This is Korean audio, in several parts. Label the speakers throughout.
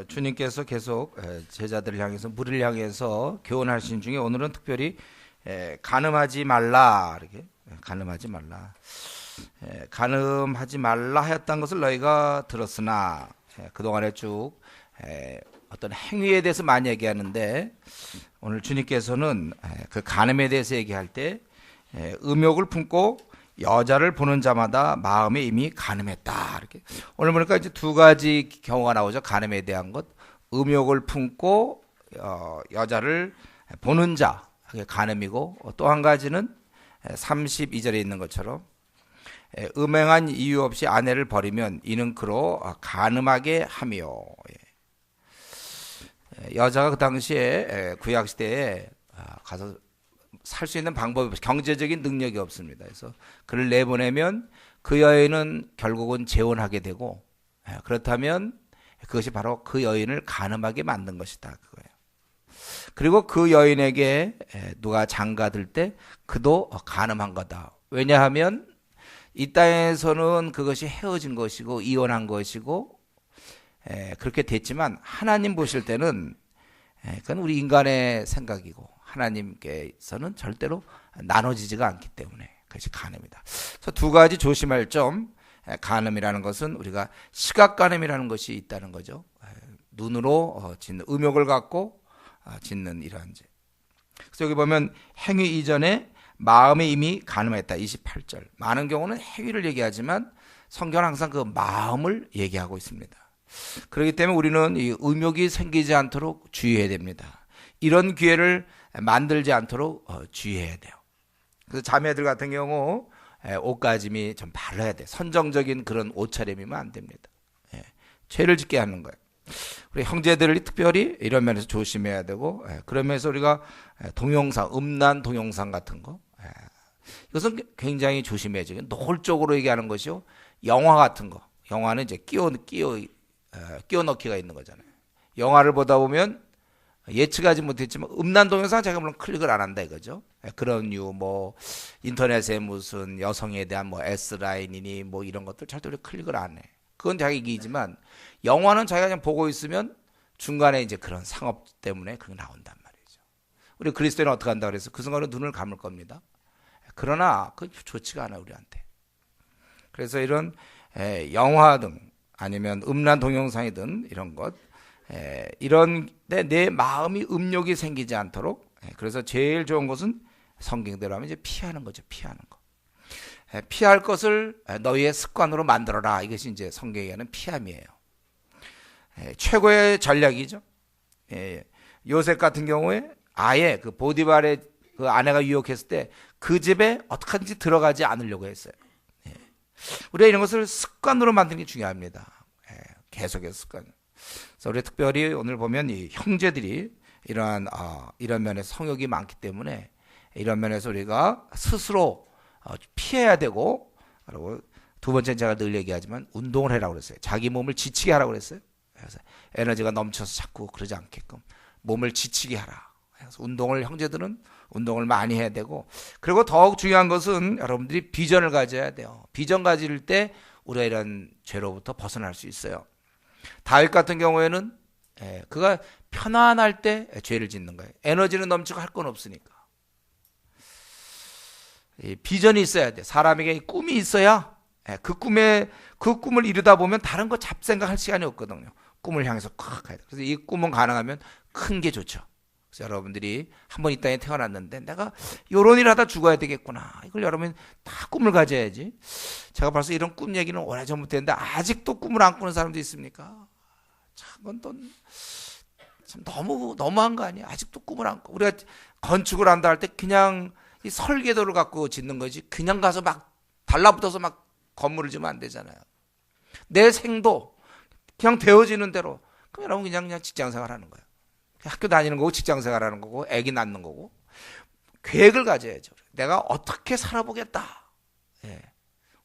Speaker 1: 주님께서 계속 제자들을 향해서 무리를 향해서 교훈하신 중에 오늘은 특별히 간음하지 말라 이렇게 간음하지 말라 간음하지 말라 하였던 것을 너희가 들었으나 그동안에 쭉 어떤 행위에 대해서 많이 얘기하는데 오늘 주님께서는 그 간음에 대해서 얘기할 때 음욕을 품고 여자를 보는 자마다 마음에 이미 간음했다 이렇게 오늘 보니까 이제 두 가지 경우가 나오죠. 간음에 대한 것, 음욕을 품고 여자를 보는 자 그게 간음이고 또 한 가지는 32절에 있는 것처럼 음행한 이유 없이 아내를 버리면 이는 그로 간음하게 함이요. 여자가 그 당시에 구약 시대에 가서 살 수 있는 방법이 없이 경제적인 능력이 없습니다. 그래서 그를 내보내면 그 여인은 결국은 재혼하게 되고 그렇다면 그것이 바로 그 여인을 간음하게 만든 것이다 그거예요. 그리고 그 여인에게 누가 장가들 때 그도 간음한 거다. 왜냐하면 이 땅에서는 그것이 헤어진 것이고 이혼한 것이고 그렇게 됐지만 하나님 보실 때는 그건 우리 인간의 생각이고 하나님께서는 절대로 나눠지지가 않기 때문에 그것이 간음이다. 그래서 두 가지 조심할 점, 간음이라는 것은 우리가 시각 간음이라는 것이 있다는 거죠. 눈으로 짓는 음욕을 갖고 짓는 이러한 죄. 그래서 여기 보면 행위 이전에 마음에 이미 간음했다. 28절. 많은 경우는 행위를 얘기하지만 성경은 항상 그 마음을 얘기하고 있습니다. 그렇기 때문에 우리는 이 음욕이 생기지 않도록 주의해야 됩니다. 이런 기회를 만들지 않도록 주의해야 돼요. 그래서 자매들 같은 경우 옷가짐이 좀 바르야 돼. 선정적인 그런 옷차림이면 안 됩니다. 죄를 짓게 하는 거예요. 우리 형제들이 특별히 이런 면에서 조심해야 되고 그러면서 우리가 동영상, 음란 동영상 같은 거 이것은 굉장히 조심해야 돼요. 노골적으로 얘기하는 것이요. 영화 같은 거. 영화는 이제 끼워 넣기가 있는 거잖아요. 영화를 보다 보면 예측하지 못했지만 음란 동영상 제가 물론 클릭을 안 한다 이거죠. 그런 이유 뭐 인터넷에 무슨 여성에 대한 뭐 S라인이니 뭐 이런 것들 절대 클릭을 안 해. 그건 자기 이기지만 영화는 자기가 그냥 보고 있으면 중간에 이제 그런 상업 때문에 그게 나온단 말이죠. 우리 그리스도인은 어떻게 한다 그래서 그 순간에 눈을 감을 겁니다. 그러나 그 좋지가 않아 우리한테. 그래서 이런 영화 등 아니면 음란 동영상이든 이런 것 이런 내 마음이 음욕이 생기지 않도록 그래서 제일 좋은 것은 성경대로 하면 이제 피하는 거죠. 피하는 거. 피할 것을 너희의 습관으로 만들어라. 이것이 이제 성경이 하는 피함이에요. 최고의 전략이죠. 요셉 같은 경우에 아예 그 보디발의 그 아내가 유혹했을 때 그 집에 어떻게든지 들어가지 않으려고 했어요. 우리가 이런 것을 습관으로 만드는 게 중요합니다. 계속해서 습관. 그래서 우리 특별히 오늘 보면 이 형제들이 이런 면에서 성욕이 많기 때문에 이런 면에서 우리가 스스로 피해야 되고 그리고 두 번째는 제가 늘 얘기하지만 운동을 해라고 그랬어요. 자기 몸을 지치게 하라고 그랬어요. 그래서 에너지가 넘쳐서 자꾸 그러지 않게끔 몸을 지치게 하라. 그래서 운동을 형제들은 운동을 많이 해야 되고 그리고 더욱 중요한 것은 여러분들이 비전을 가져야 돼요. 비전 가질 때 우리가 이런 죄로부터 벗어날 수 있어요. 다윗 같은 경우에는 그가 편안할 때 죄를 짓는 거예요. 에너지는 넘치고 할 건 없으니까. 비전이 있어야 돼. 사람에게 꿈이 있어야 그 꿈을 이루다 보면 다른 거 잡생각할 시간이 없거든요. 꿈을 향해서 콱 가야 돼. 그래서 이 꿈은 가능하면 큰 게 좋죠. 그래서 여러분들이 한 번 이 땅에 태어났는데 내가 이런 일 하다 죽어야 되겠구나. 이걸 여러분 다 꿈을 가져야지. 제가 벌써 이런 꿈 얘기는 오래전부터 했는데 아직도 꿈을 안 꾸는 사람도 있습니까? 참, 참 너무한 거 아니야? 아직도 꿈을 안 꿔. 우리가 건축을 한다 할 때 그냥 이 설계도를 갖고 짓는 거지. 그냥 가서 막 달라붙어서 막 건물을 지으면 안 되잖아요. 내 생도 그냥 되어지는 대로. 그럼 여러분 그냥 직장 생활하는 거예요. 학교 다니는 거고 직장 생활하는 거고 아기 낳는 거고 계획을 가져야죠. 내가 어떻게 살아보겠다.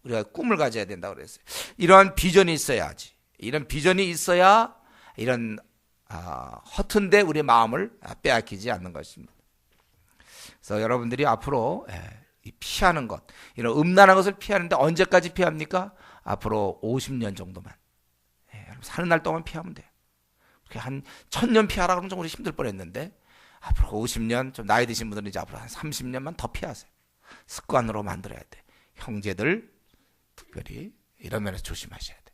Speaker 1: 우리가 꿈을 가져야 된다고 그랬어요. 이러한 비전이 있어야지. 이런 비전이 있어야 이런 허튼데 우리의 마음을 빼앗기지 않는 것입니다. 그래서 여러분들이 앞으로 피하는 것, 이런 음란한 것을 피하는데 언제까지 피합니까? 앞으로 50년 정도만. 사는 날 동안 피하면 돼요. 한 1000년 피하라 그러면 좀 우리 힘들 뻔했는데 앞으로 50년, 좀 나이 드신 분들은 이제 앞으로 한 30년만 더 피하세요. 습관으로 만들어야 돼. 형제들 특별히 이런 면에서 조심하셔야 돼.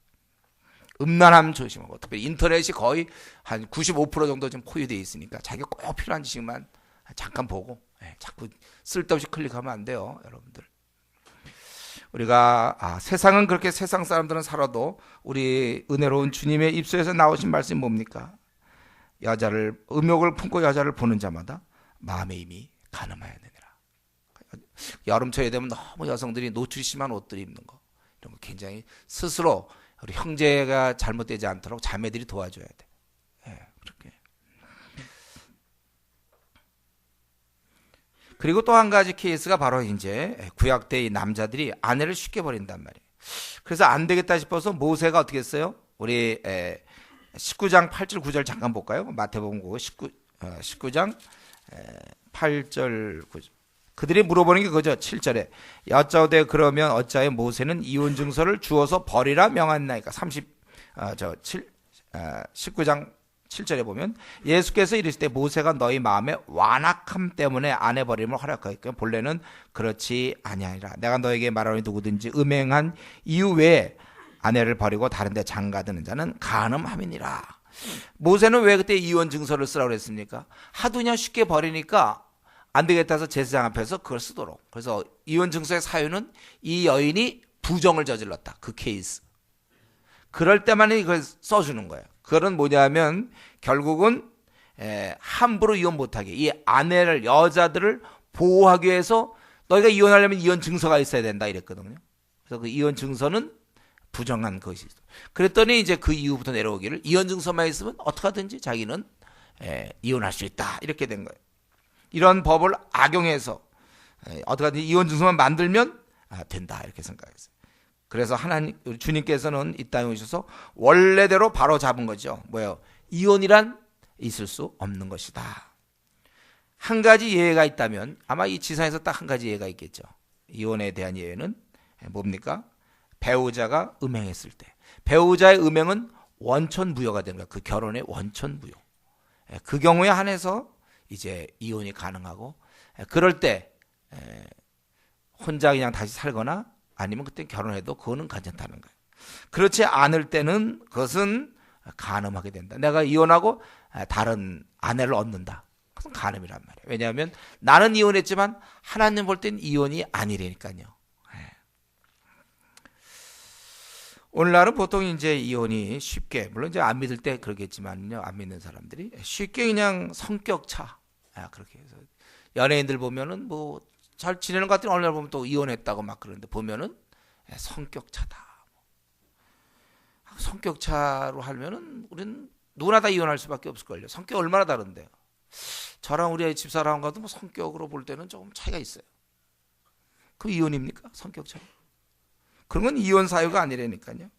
Speaker 1: 음란함 조심하고, 특별히 인터넷이 거의 한 95% 정도 지금 포위되어 있으니까 자기가 꼭 필요한 지식만 잠깐 보고, 자꾸 쓸데없이 클릭하면 안 돼요, 여러분들. 우리가 세상은 그렇게, 세상 사람들은 살아도 우리 은혜로운 주님의 입술에서 나오신 말씀이 뭡니까? 음욕을 품고 여자를 보는 자마다 마음의 힘이 가늠하여야 되니라. 여름철에 되면 너무 여성들이 노출이 심한 옷들을 입는 거, 이런 거 굉장히 스스로 우리 형제가 잘못되지 않도록 자매들이 도와줘야 돼. 그렇게. 그리고 또 한 가지 케이스가 바로 이제 구약 때 이 남자들이 아내를 쉽게 버린단 말이에요. 그래서 안 되겠다 싶어서 모세가 어떻게 했어요? 우리 19장 8절 9절 잠깐 볼까요? 마태복음 19장 8절 9절. 그들이 물어보는 게 그거죠. 7절에 여짜오되 그러면 어찌하여 모세는 이혼 증서를 주어서 버리라 명하나이까. 19장 7절에 보면 예수께서 이르시되 모세가 너희 마음의 완악함 때문에 아내 버림을 허락하였고 본래는 그렇지 아니하니라. 내가 너에게 말하노니 누구든지 음행한 이유 외에 아내를 버리고 다른 데 장가드는 자는 간음함이니라. 모세는 왜 그때 이혼 증서를 쓰라고 그랬습니까? 하두냐 쉽게 버리니까 안 되겠다 해서 제사장 앞에서 그걸 쓰도록. 그래서 이혼 증서의 사유는 이 여인이 부정을 저질렀다. 그 케이스. 그럴 때만 이걸 써주는 거예요. 그건 뭐냐면 결국은 함부로 이혼 못하게, 이 아내를, 여자들을 보호하기 위해서 너희가 이혼하려면 이혼 증서가 있어야 된다 이랬거든요. 그래서 그 이혼 증서는 부정한 것이. 그랬더니 이제 그 이후부터 내려오기를 이혼 증서만 있으면 어떡하든지 자기는 이혼할 수 있다 이렇게 된 거예요. 이런 법을 악용해서 어떡하든지 이혼 증서만 만들면 된다 이렇게 생각했어요. 그래서 하나님, 주님께서는 이 땅에 오셔서 원래대로 바로 잡은 거죠. 뭐예요? 이혼이란 있을 수 없는 것이다. 한 가지 예외가 있다면 아마 이 지상에서 딱 한 가지 예외가 있겠죠. 이혼에 대한 예외는 뭡니까? 배우자가 음행했을 때. 배우자의 음행은 원천무효가 되는 거야. 그 결혼의 원천무효. 그 경우에 한해서 이제 이혼이 가능하고, 그럴 때 혼자 그냥 다시 살거나 아니면 그때 결혼해도 그거는 괜찮다는 거예요. 그렇지 않을 때는 그것은 간음하게 된다. 내가 이혼하고 다른 아내를 얻는다. 그것은 간음이란 말이에요. 왜냐하면 나는 이혼했지만 하나님 볼 땐 이혼이 아니라니까요. 오늘날은 보통 이제 이혼이 쉽게, 물론 이제 안 믿을 때 그러겠지만요, 안 믿는 사람들이 쉽게 그냥 성격차, 그렇게 해서 연예인들 보면은 뭐 잘 지내는 것 같더니 어느 날 보면 또 이혼했다고 막 그러는데 보면은 성격차다. 성격차로 하면은 우리는 누구나 다 이혼할 수밖에 없을걸요. 성격 얼마나 다른데요. 저랑 우리 집사람과도 뭐 성격으로 볼 때는 조금 차이가 있어요. 그 이혼입니까? 성격차. 그런 건 이혼 사유가 아니라니까요.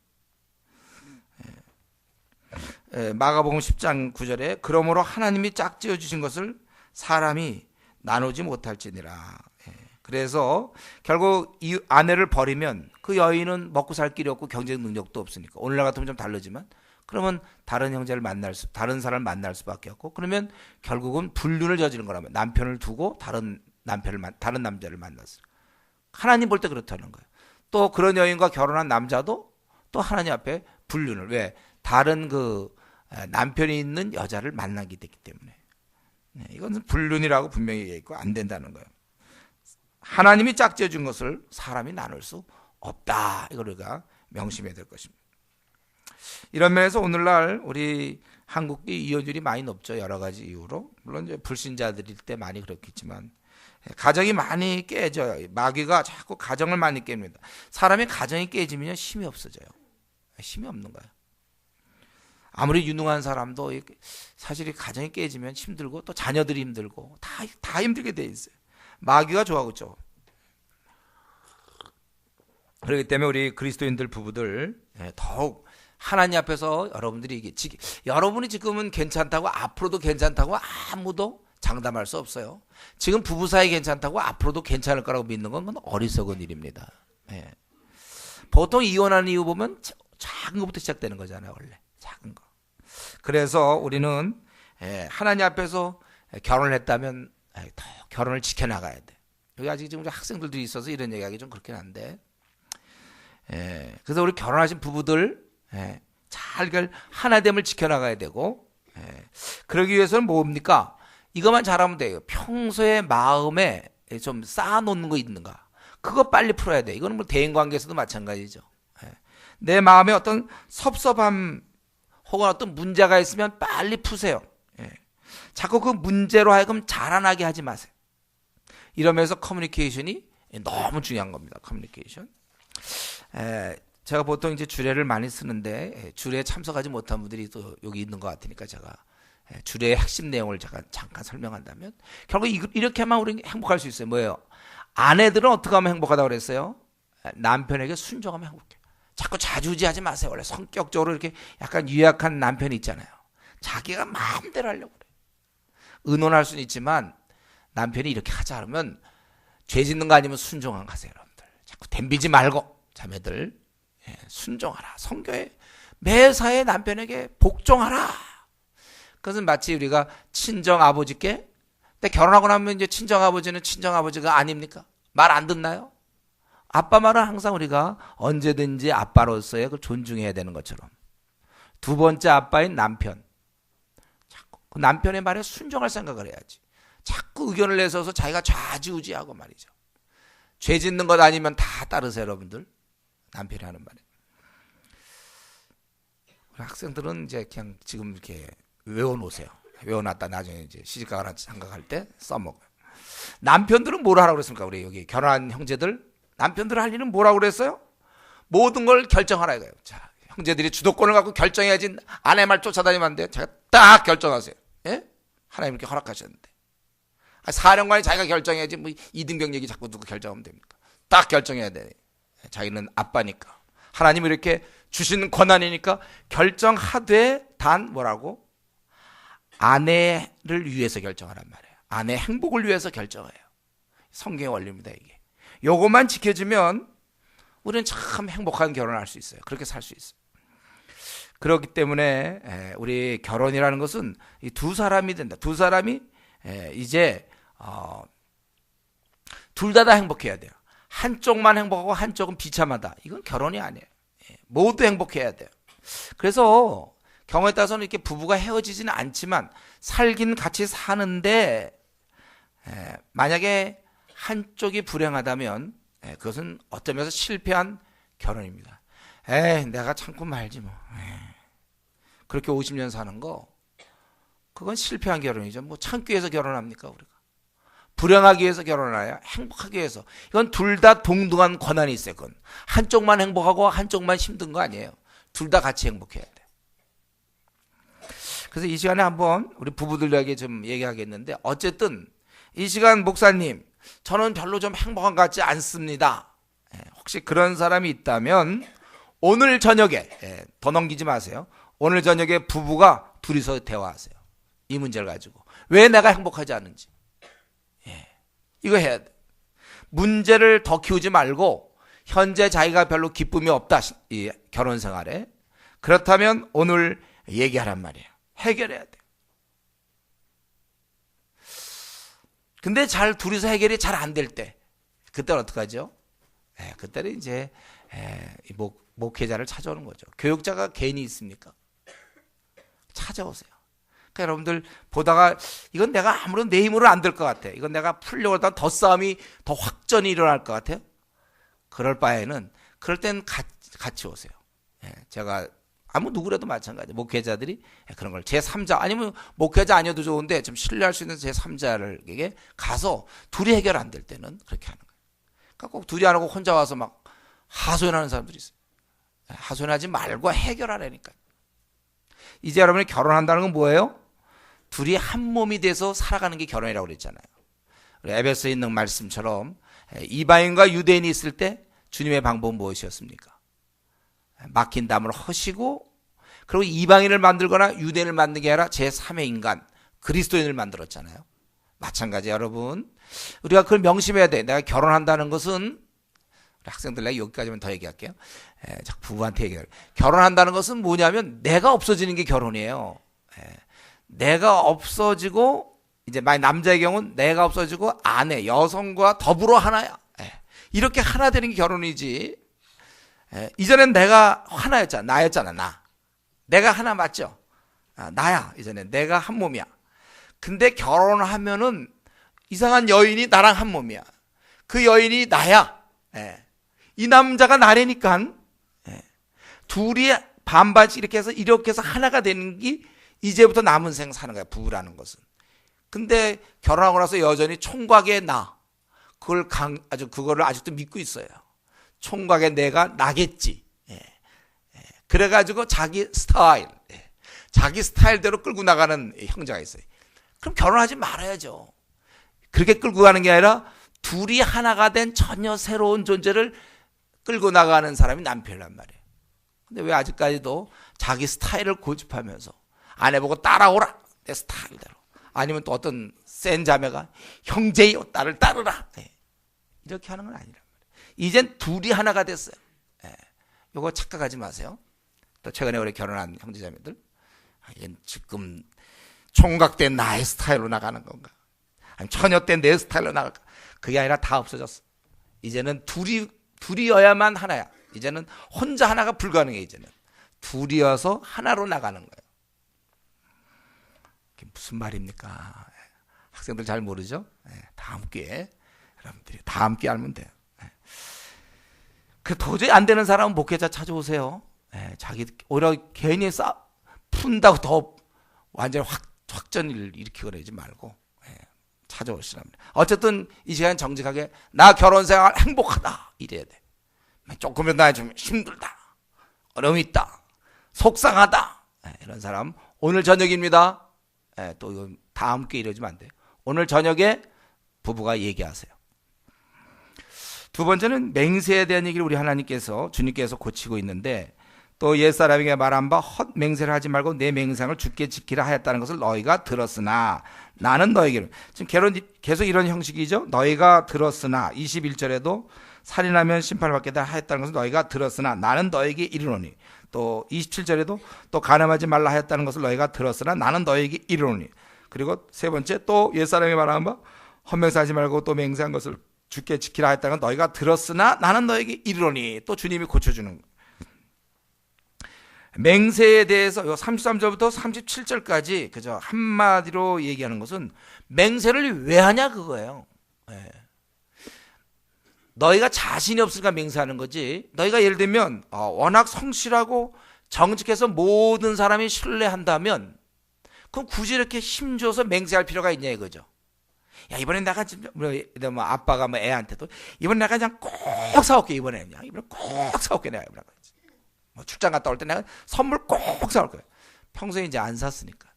Speaker 1: 마가복음 10장 9절에 그러므로 하나님이 짝지어 주신 것을 사람이 나누지 못할지니라. 그래서 결국 이 아내를 버리면 그 여인은 먹고 살 길이 없고 경제적 능력도 없으니까, 오늘날 같으면 좀 다르지만 그러면 다른 형제를 다른 사람을 만날 수밖에 없고, 그러면 결국은 불륜을 저지른 거라면 남편을 두고 다른 남자를 만났어요. 하나님 볼 때 그렇다는 거예요. 또 그런 여인과 결혼한 남자도 또 하나님 앞에 불륜을, 왜? 다른 그 남편이 있는 여자를 만나게 됐기 때문에. 이건 불륜이라고 분명히 얘기했고 안 된다는 거예요. 하나님이 짝지어 준 것을 사람이 나눌 수 없다. 이걸 우리가 명심해야 될 것입니다. 이런 면에서 오늘날 우리 한국이 이혼율이 많이 높죠. 여러 가지 이유로. 물론 이제 불신자들일 때 많이 그렇겠지만 가정이 많이 깨져요. 마귀가 자꾸 가정을 많이 깹니다. 사람이 가정이 깨지면 힘이 없어져요. 힘이 없는 거예요. 아무리 유능한 사람도 사실 가정이 깨지면 힘들고 또 자녀들이 힘들고 다 힘들게 돼 있어요. 마귀가 좋아하죠. 그렇기 때문에 우리 그리스도인들 부부들 더욱 하나님 앞에서 여러분이 지금은 괜찮다고 앞으로도 괜찮다고 아무도 장담할 수 없어요. 지금 부부 사이 괜찮다고 앞으로도 괜찮을 거라고 믿는 건 어리석은 일입니다. 보통 이혼하는 이유 보면 작은 것부터 시작되는 거잖아요. 원래 작은 거. 그래서 우리는 하나님 앞에서 결혼을 했다면 더 결혼을 지켜나가야 돼. 여기 아직 지금 학생들도 있어서 이런 얘기하기 좀 그렇긴 한데, 그래서 우리 결혼하신 부부들 잘 하나됨을 지켜나가야 되고, 그러기 위해서는 뭡니까? 이것만 잘하면 돼요. 평소에 마음에 좀 쌓아놓는 거 있는가? 그거 빨리 풀어야 돼. 이거는 뭐 대인관계에서도 마찬가지죠. 내 마음에 어떤 섭섭함 혹은 어떤 문제가 있으면 빨리 푸세요. 자꾸 그 문제로 하여금 자라나게 하지 마세요. 이러면서 커뮤니케이션이 너무 중요한 겁니다. 커뮤니케이션. 제가 보통 이제 주례를 많이 쓰는데 주례에 참석하지 못한 분들이 또 여기 있는 것 같으니까 제가 주례의 핵심 내용을 제가 잠깐 설명한다면, 결국 이렇게만 우리는 행복할 수 있어요. 뭐예요? 아내들은 어떻게 하면 행복하다고 그랬어요? 남편에게 순종하면 행복해요. 자꾸 자주지하지 마세요. 원래 성격적으로 이렇게 약간 유약한 남편이 있잖아요. 자기가 마음대로 하려고 그래요. 의논할 수는 있지만 남편이 이렇게 하자 그러면 죄 짓는 거 아니면 순종하세요. 여러분들 자꾸 덤비지 말고 자매들 순종하라. 성교에 매사에 남편에게 복종하라. 그것은 마치 우리가 친정 아버지께, 근데 결혼하고 나면 이제 친정 아버지는 친정 아버지가 아닙니까? 말 안 듣나요? 아빠 말은 항상 우리가 언제든지 아빠로서의 그걸 존중해야 되는 것처럼, 두 번째 아빠인 남편, 자꾸 그 남편의 말에 순종할 생각을 해야지. 자꾸 의견을 내서서 자기가 좌지우지하고 말이죠. 죄 짓는 것 아니면 다 따르세요, 여러분들. 남편이 하는 말에. 학생들은 이제 그냥 지금 이렇게 외워놓으세요. 외워놨다 나중에 이제 시집가거나 장가갈 때 써먹어요. 남편들은 뭐라 하라고 그랬습니까? 우리 여기 결혼한 형제들, 남편들 할 일은 뭐라고 그랬어요? 모든 걸 결정하라 이거예요. 자, 형제들이 주도권을 갖고 결정해야지 아내 말 쫓아다니면 안 돼. 제가 딱 결정하세요. 예? 하나님 이렇게 허락하셨는데. 사령관이 자기가 결정해야지 뭐 이등병 얘기 자꾸 누구 결정하면 됩니까? 딱 결정해야 돼. 자기는 아빠니까. 하나님이 이렇게 주시는 권한이니까 결정하되, 단 뭐라고? 아내를 위해서 결정하란 말이에요. 아내 행복을 위해서 결정해요. 성경의 원리입니다, 이게. 요것만 지켜주면 우리는 참 행복한 결혼을 할 수 있어요. 그렇게 살 수 있어요. 그렇기 때문에 우리 결혼이라는 것은 이 두 사람이 된다. 두 사람이 이제 둘 다 행복해야 돼요. 한쪽만 행복하고 한쪽은 비참하다. 이건 결혼이 아니에요. 모두 행복해야 돼요. 그래서 경우에 따라서는 이렇게 부부가 헤어지지는 않지만 살긴 같이 사는데, 만약에 한쪽이 불행하다면 그것은 어떤 면에서 실패한 결혼입니다. 내가 참고 말지 뭐. 그렇게 50년 사는 거, 그건 실패한 결혼이죠. 뭐 참기 위해서 결혼합니까 우리가? 불행하기 위해서 결혼하냐? 행복하기 위해서. 이건 둘 다 동등한 권한이 있어요. 그건 한쪽만 행복하고 한쪽만 힘든 거 아니에요. 둘 다 같이 행복해야 돼. 그래서 이 시간에 한번 우리 부부들에게 좀 얘기하겠는데, 어쨌든 이 시간 목사님, 저는 별로 좀 행복한 것 같지 않습니다. 혹시 그런 사람이 있다면 오늘 저녁에, 더 넘기지 마세요. 오늘 저녁에 부부가 둘이서 대화하세요. 이 문제를 가지고 왜 내가 행복하지 않은지. 이거 해야 돼. 문제를 더 키우지 말고 현재 자기가 별로 기쁨이 없다, 이 결혼 생활에. 그렇다면 오늘 얘기하란 말이에요. 해결해야 돼. 근데 둘이서 해결이 잘 안 될 때, 그때는 어떡하죠? 그때는 이제 목회자를 찾아오는 거죠. 교육자가 괜히 있습니까? 찾아오세요. 그러니까 여러분들 보다가 이건 내가 아무런 내 힘으로 안 될 것 같아. 이건 내가 풀려고 하다 더 싸움이, 더 확전이 일어날 것 같아요. 그럴 바에는, 그럴 땐 같이 오세요. 제가 아무 누구라도 마찬가지. 목회자들이 그런 걸 제3자, 아니면 목회자 아니어도 좋은데 좀 신뢰할 수 있는 제3자에게 가서 둘이 해결 안 될 때는 그렇게 하는 거예요. 그러니까 꼭 둘이 안 하고 혼자 와서 막 하소연하는 사람들이 있어요. 하소연하지 말고 해결하라니까. 이제 여러분이 결혼한다는 건 뭐예요? 둘이 한 몸이 돼서 살아가는 게 결혼이라고 그랬잖아요. 에베소에 있는 말씀처럼 이방인과 유대인이 있을 때 주님의 방법은 무엇이었습니까? 막힌 담을 허시고, 그리고 이방인을 만들거나 유대인을 만든 게 아니라 제3의 인간, 그리스도인을 만들었잖아요. 마찬가지 여러분, 우리가 그걸 명심해야 돼. 내가 결혼한다는 것은, 학생들 내가 여기까지만 더 얘기할게요. 부부한테 얘기해요. 결혼한다는 것은 뭐냐면 내가 없어지는 게 결혼이에요. 내가 없어지고 이제 만약 남자의 경우는 내가 없어지고 아내 여성과 더불어 하나야. 이렇게 하나 되는 게 결혼이지. 이전엔 내가 하나였잖아. 나였잖아. 내가 하나 맞죠? 나야. 이전엔 내가 한 몸이야. 근데 결혼하면은 이상한 여인이 나랑 한 몸이야. 그 여인이 나야. 이 남자가 나래니까 둘이 반반씩 이렇게 해서 하나가 되는 게 이제부터 남은 생 사는 거야. 부부라는 것은. 근데 결혼하고 나서 여전히 총각의 나, 그거를 아직도 믿고 있어요. 총각의 내가 나겠지. 그래가지고 자기 스타일대로 끌고 나가는 형제가 있어요. 그럼 결혼하지 말아야죠. 그렇게 끌고 가는 게 아니라 둘이 하나가 된 전혀 새로운 존재를 끌고 나가는 사람이 남편이란 말이에요. 근데 왜 아직까지도 자기 스타일을 고집하면서 아내 보고 따라오라, 내 스타일대로. 아니면 또 어떤 센 자매가 형제여 나를 따르라, 이렇게 하는 건 아니란 말이에요. 이젠 둘이 하나가 됐어요. 이거 착각하지 마세요. 또 최근에 우리 결혼한 형제자매들, 이건 지금 총각된 나의 스타일로 나가는 건가, 아니면 처녀된 내 스타일로 나갈까? 그게 아니라 다 없어졌어. 이제는 둘이어야만 하나야. 이제는 혼자 하나가 불가능해. 이제는 둘이어서 하나로 나가는 거예요. 그게 무슨 말입니까? 학생들 잘 모르죠? 다음 기회에 여러분들이 다음 기회 알면 돼요. 그 도저히 안 되는 사람은 목회자 찾아오세요. 자기 오히려 괜히 푼다고 더 완전히 확전을 일으키거나 하지 말고 찾아오시랍니다. 어쨌든 이 시간 정직하게 나 결혼생활 행복하다 이래야 돼. 조금이라도 나 좀 힘들다, 어려움이 있다, 속상하다, 이런 사람 오늘 저녁입니다. 또 이건 다음 기회에 이러지면 안 돼요. 오늘 저녁에 부부가 얘기하세요. 두 번째는 맹세에 대한 얘기를 우리 하나님께서 주님께서 고치고 있는데, 또 옛사람에게 말한 바 헛 맹세를 하지 말고 내 맹상을 주께 지키라 하였다는 것을 너희가 들었으나 나는 너희에게, 지금 계속 이런 형식이죠. 너희가 들었으나 21절에도 살인하면 심판을 받게 하였다는 것을 너희가 들었으나 나는 너희에게 이르노니, 또 27절에도 또 간음하지 말라 하였다는 것을 너희가 들었으나 나는 너희에게 이르노니, 그리고 세 번째 또 옛사람에게 말한 바 헛맹세하지 말고 또 맹세한 것을 주께 지키라 하였다는 건 너희가 들었으나 나는 너희에게 이르노니, 또 주님이 고쳐주는 거예요. 맹세에 대해서 33절부터 37절까지 그저 한마디로 얘기하는 것은 맹세를 왜 하냐 그거예요. 너희가 자신이 없으니까 맹세하는 거지. 너희가 예를 들면 워낙 성실하고 정직해서 모든 사람이 신뢰한다면 그럼 굳이 이렇게 힘줘서 맹세할 필요가 있냐 이거죠. 야, 이번엔 내가 진짜 뭐 아빠가 뭐 애한테도 이번에 내가 그냥 꼭 사올게. 이번에 꼭 사올게. 내가 이번에 뭐 출장 갔다 올 때 내가 선물 꼭 사올 거야. 평소에 이제 안 샀으니까.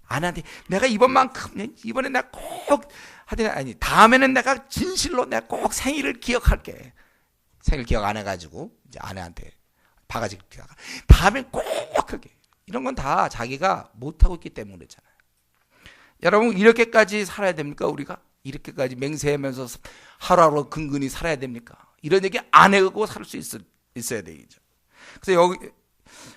Speaker 1: 아내한테 내가 이번만큼 이번에 내가 꼭 하더니, 아니 다음에는 내가 진실로 내가 꼭 생일을 기억할게. 생일 기억 안 해가지고 이제 아내한테 바가지 기억. 다음엔 꼭 하게. 이런 건 다 자기가 못 하고 있기 때문에 그렇잖아요. 여러분 이렇게까지 살아야 됩니까? 우리가 이렇게까지 맹세하면서 하루하루 근근히 살아야 됩니까? 이런 얘기 안 하고 살 수 있어야 되겠죠.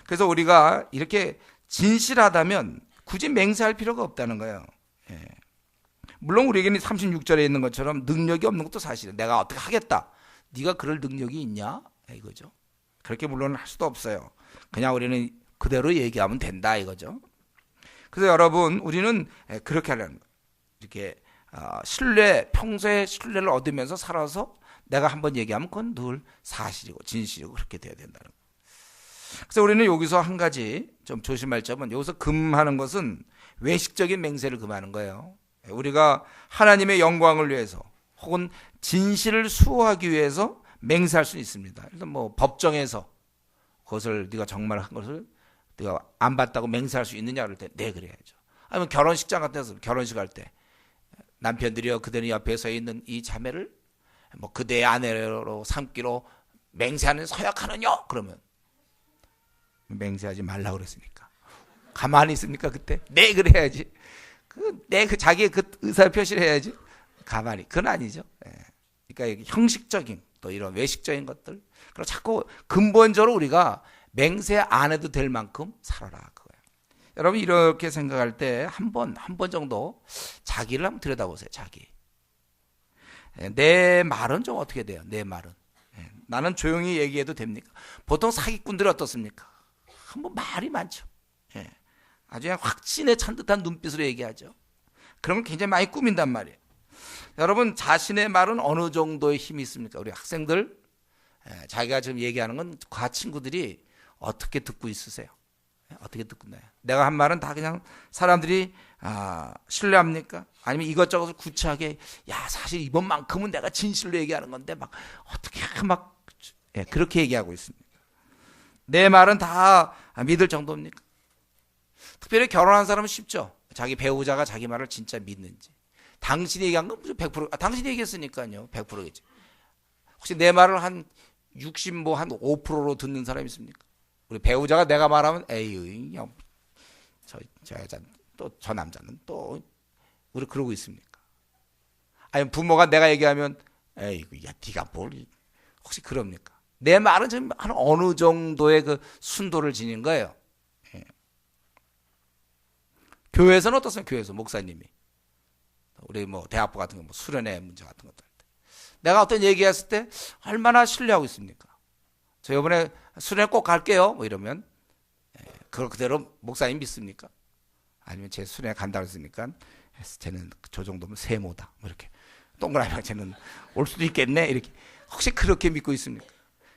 Speaker 1: 그래서 우리가 이렇게 진실하다면 굳이 맹세할 필요가 없다는 거예요. 물론 우리에게는 36절에 있는 것처럼 능력이 없는 것도 사실이에요. 내가 어떻게 하겠다. 네가 그럴 능력이 있냐? 이거죠. 그렇게 물론 할 수도 없어요. 그냥 우리는 그대로 얘기하면 된다 이거죠. 그래서 여러분 우리는 그렇게 하려는 거예요. 이렇게 평소에 신뢰를 얻으면서 살아서 내가 한번 얘기하면 그건 늘 사실이고 진실이고 그렇게 돼야 된다는 거예요. 그래서 우리는 여기서 한 가지 좀 조심할 점은, 여기서 금하는 것은 외식적인 맹세를 금하는 거예요. 우리가 하나님의 영광을 위해서 혹은 진실을 수호하기 위해서 맹세할 수 있습니다. 일단 뭐 법정에서 그것을 네가 정말 한 것을 네가 안 봤다고 맹세할 수 있느냐 그럴 때 네 그래야죠. 아니면 결혼식장 같은 데서 결혼식 할 때 남편들이여 그대는 옆에 서 있는 이 자매를 뭐 그대의 아내로 삼기로 맹세하는 서약하느냐 그러면 맹세하지 말라고 그랬으니까 가만히 있습니까 그때? 네 그래야지. 그 자기의 그 의사 표시를 해야지. 가만히. 그건 아니죠. 그러니까 형식적인 또 이런 외식적인 것들, 그리고 자꾸 근본적으로 우리가 맹세 안 해도 될 만큼 살아라 그거예요. 여러분 이렇게 생각할 때 한 번 정도 자기를 한번 들여다보세요. 자기. 내 말은 좀 어떻게 돼요? 내 말은. 나는 조용히 얘기해도 됩니까? 보통 사기꾼들이 어떻습니까? 한번 말이 많죠. 아주 그냥 확신에 찬 듯한 눈빛으로 얘기하죠. 그런 걸 굉장히 많이 꾸민단 말이에요. 여러분 자신의 말은 어느 정도의 힘이 있습니까? 우리 학생들 자기가 지금 얘기하는 건 과 친구들이 어떻게 듣고 있으세요? 어떻게 듣고 있나요? 내가 한 말은 다 그냥 사람들이 신뢰합니까? 아니면 이것저것을 구차하게 야 사실 이번만큼은 내가 진실로 얘기하는 건데 막 어떻게 막 그렇게 얘기하고 있습니다. 내 말은 다 믿을 정도입니까? 특별히 결혼한 사람은 쉽죠. 자기 배우자가 자기 말을 진짜 믿는지. 당신이 얘기한 건 무슨 100%, 당신이 얘기했으니까요. 100%겠지. 혹시 내 말을 한 60, 한 5%로 듣는 사람이 있습니까? 우리 배우자가 내가 말하면, 에이, 저 여자는 또, 저 남자는 또, 우리 그러고 있습니까? 아니면 부모가 내가 얘기하면, 에이, 야, 네가 뭘, 혹시 그럽니까? 내 말은 지금 한 어느 정도의 그 순도를 지닌 거예요. 예. 교회에서는 어떻습니까? 교회에서 목사님이. 우리 뭐 대학부 같은 거, 뭐 수련회 문제 같은 것들. 내가 어떤 얘기했을 때 얼마나 신뢰하고 있습니까? 저 이번에 수련회 꼭 갈게요. 뭐 이러면 그걸 그대로 목사님 믿습니까? 아니면 제 수련회 간다고 했으니까 쟤는 저 정도면 세모다. 뭐 이렇게 동그라미 쟤는 올 수도 있겠네. 이렇게 혹시 그렇게 믿고 있습니까?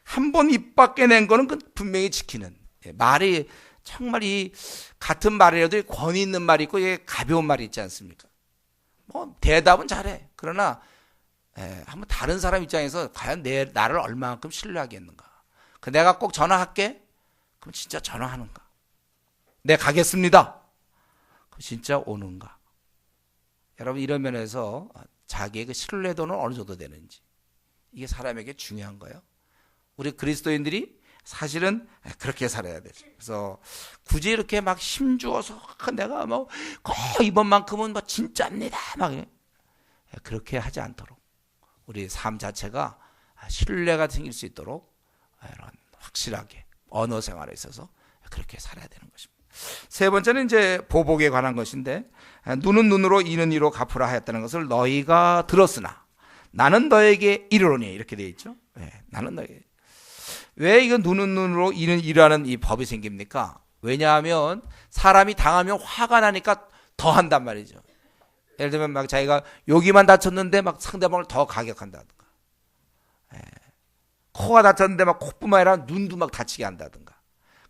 Speaker 1: 한 번 입 밖에 낸 거는 분명히 지키는 말이 정말 이 같은 말이라도 권위 있는 말이 있고 가벼운 말이 있지 않습니까? 뭐 대답은 잘해. 그러나 한번 다른 사람 입장에서 과연 나를 얼마만큼 신뢰하겠는가? 내가 꼭 전화할게. 그럼 진짜 전화하는가? 네 가겠습니다. 그럼 진짜 오는가? 여러분 이런 면에서 자기의 그 신뢰도는 어느 정도 되는지 이게 사람에게 중요한 거예요. 우리 그리스도인들이 사실은 그렇게 살아야 되죠. 그래서 굳이 이렇게 막 힘주어서 내가 뭐 이번만큼은 뭐 진짜입니다. 막 그렇게 하지 않도록 우리 삶 자체가 신뢰가 생길 수 있도록 이런 확실하게 언어 생활에 있어서 그렇게 살아야 되는 것입니다. 세 번째는 이제 보복에 관한 것인데 눈은 눈으로 이는 이로 갚으라 하였다는 것을 너희가 들었으나 나는 너에게 이르노니 이렇게 되어 있죠. 나는 너에게 왜 이거 눈은 눈으로 이는 이라는 이 법이 생깁니까? 왜냐하면 사람이 당하면 화가 나니까 더 한단 말이죠. 예를 들면 막 자기가 여기만 다쳤는데 막 상대방을 더 가격한다든가, 코가 다쳤는데 막 콧뿐만 아니라 눈도 막 다치게 한다든가.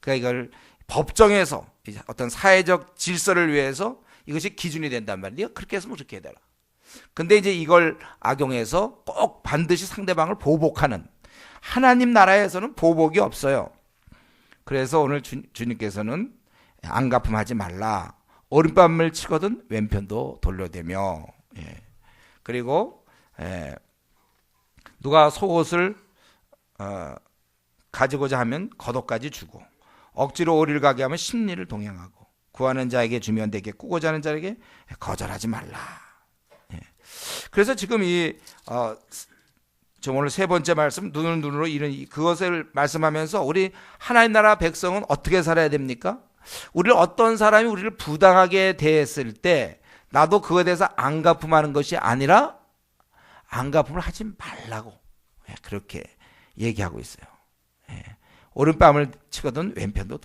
Speaker 1: 그러니까 이걸 법정에서 어떤 사회적 질서를 위해서 이것이 기준이 된단 말이에요. 그렇게 했으면 그렇게 해야 되라. 근데 이제 이걸 악용해서 꼭 반드시 상대방을 보복하는 하나님 나라에서는 보복이 없어요. 그래서 오늘 주님께서는 안 갚음하지 말라. 오른밤을 치거든 왼편도 돌려대며. 그리고 누가 속옷을 가지고자 하면 겉옷까지 주고 억지로 오리를 가게 하면 심리를 동행하고 구하는 자에게 주면 되게 꾸고자 하는 자에게 거절하지 말라. 그래서 지금 저 오늘 세 번째 말씀 눈을 눈으로 이런 그것을 말씀하면서 우리 하나님 나라 백성은 어떻게 살아야 됩니까? 우리를 어떤 사람이 우리를 부당하게 대했을 때 나도 그거에 대해서 안 갚음하는 것이 아니라 안 갚음을 하지 말라고 그렇게 얘기하고 있어요. 오른뺨을 치거든 왼편도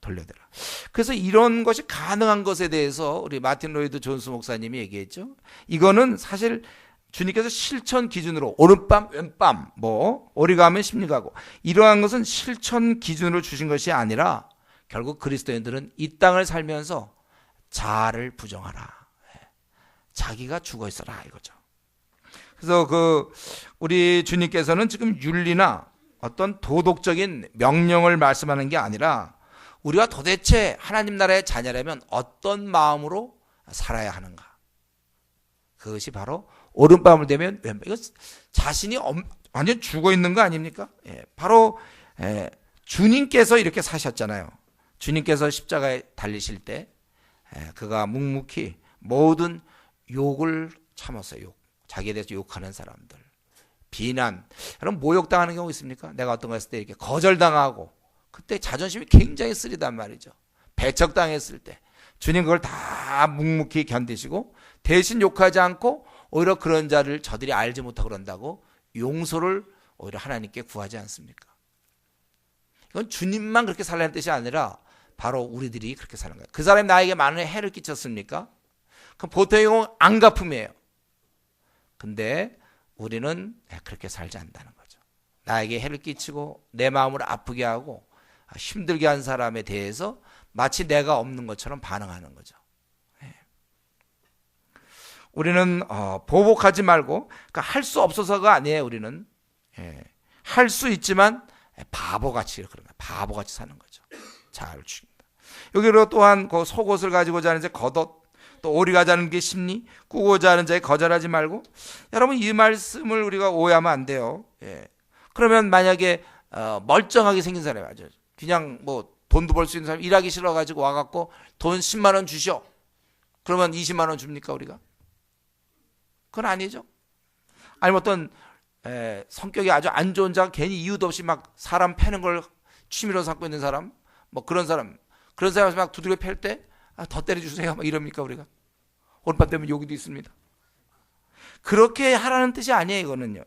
Speaker 1: 돌려대라. 그래서 이런 것이 가능한 것에 대해서 우리 마틴 로이드 존스 목사님이 얘기했죠. 이거는 사실 주님께서 실천 기준으로 오른밤 왼밤 뭐 오리가 하면 십리가고 이러한 것은 실천 기준으로 주신 것이 아니라 결국 그리스도인들은 이 땅을 살면서 자아를 부정하라. 자기가 죽어 있어라 이거죠. 그래서 우리 주님께서는 지금 윤리나 어떤 도덕적인 명령을 말씀하는 게 아니라 우리가 도대체 하나님 나라의 자녀라면 어떤 마음으로 살아야 하는가. 그것이 바로 오른밤을 대면 왼밤. 이거 자신이 완전 죽어 있는 거 아닙니까? 바로 주님께서 이렇게 사셨잖아요. 주님께서 십자가에 달리실 때 그가 묵묵히 모든 욕을 참았어요. 자기에 대해서 욕하는 사람들, 비난, 여러분 모욕당하는 경우 있습니까? 내가 어떤 거 했을 때 이렇게 거절당하고 그때 자존심이 굉장히 쓰리단 말이죠. 배척당했을 때 주님 그걸 다 묵묵히 견디시고 대신 욕하지 않고 오히려 그런 자를 저들이 알지 못하고 그런다고 용서를 오히려 하나님께 구하지 않습니까? 이건 주님만 그렇게 살라는 뜻이 아니라 바로 우리들이 그렇게 사는 거예요. 그 사람이 나에게 많은 해를 끼쳤습니까? 그럼 보통은 안 갚음이에요. 근데 우리는 그렇게 살지 않는다는 거죠. 나에게 해를 끼치고 내 마음을 아프게 하고 힘들게 한 사람에 대해서 마치 내가 없는 것처럼 반응하는 거죠. 우리는 보복하지 말고 그러니까 할 수 없어서가 아니에요. 우리는 할 수 있지만 바보같이 그런 거예요. 바보같이 사는 거죠. 잘 죽입니다. 여기로 또한 그 속옷을 가지고자 하는 자 겉옷, 또 오리가 자는 게 심리, 꾸고자 하는 자에 거절하지 말고. 여러분 이 말씀을 우리가 오해하면 안 돼요. 그러면 만약에 멀쩡하게 생긴 사람이 아주 그냥 뭐 돈도 벌 수 있는 사람 일하기 싫어가지고 와갖고 돈 10만 원 주셔. 그러면 20만 원 줍니까 우리가? 그건 아니죠. 아니면 어떤 성격이 아주 안 좋은 자가 괜히 이유도 없이 막 사람 패는 걸 취미로 삼고 있는 사람, 뭐 그런 사람 막 두드려 팰 때 더 때려주세요 막 이럽니까 우리가? 오른팔 때문에 여기도 있습니다. 그렇게 하라는 뜻이 아니에요. 이거는요.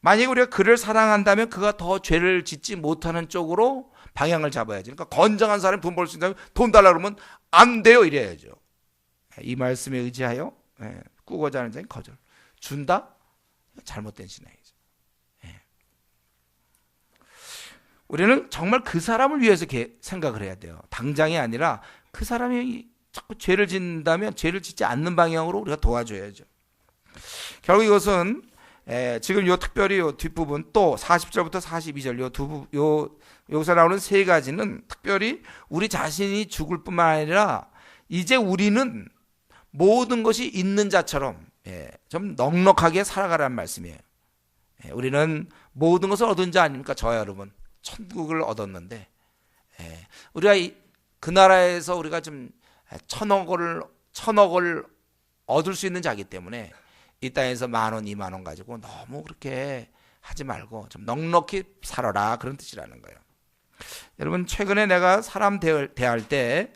Speaker 1: 만약에 우리가 그를 사랑한다면 그가 더 죄를 짓지 못하는 쪽으로 방향을 잡아야지. 그러니까 건장한 사람이 돈 벌 수 있다면 돈 달라고 그러면 안 돼요 이래야죠. 이 말씀에 의지하여 꾸고자 하는 자는 거절. 준다? 잘못된 신앙이죠. 우리는 정말 그 사람을 위해서 생각을 해야 돼요. 당장이 아니라 그 사람이 자꾸 죄를 짓는다면 죄를 짓지 않는 방향으로 우리가 도와줘야죠. 결국 이것은 지금 요 특별히 요 뒷부분 또 40절부터 42절 여기서 나오는 세 가지는 특별히 우리 자신이 죽을 뿐만 아니라 이제 우리는 모든 것이 있는 자처럼 좀 넉넉하게 살아가라는 말씀이에요. 우리는 모든 것을 얻은 자 아닙니까? 저와 여러분 천국을 얻었는데 우리가 그 나라에서 우리가 좀 천억을 얻을 수 있는 자이기 때문에 이 땅에서 10,000원, 20,000원 가지고 너무 그렇게 하지 말고 좀 넉넉히 살아라 그런 뜻이라는 거예요. 여러분 최근에 내가 사람 대할 때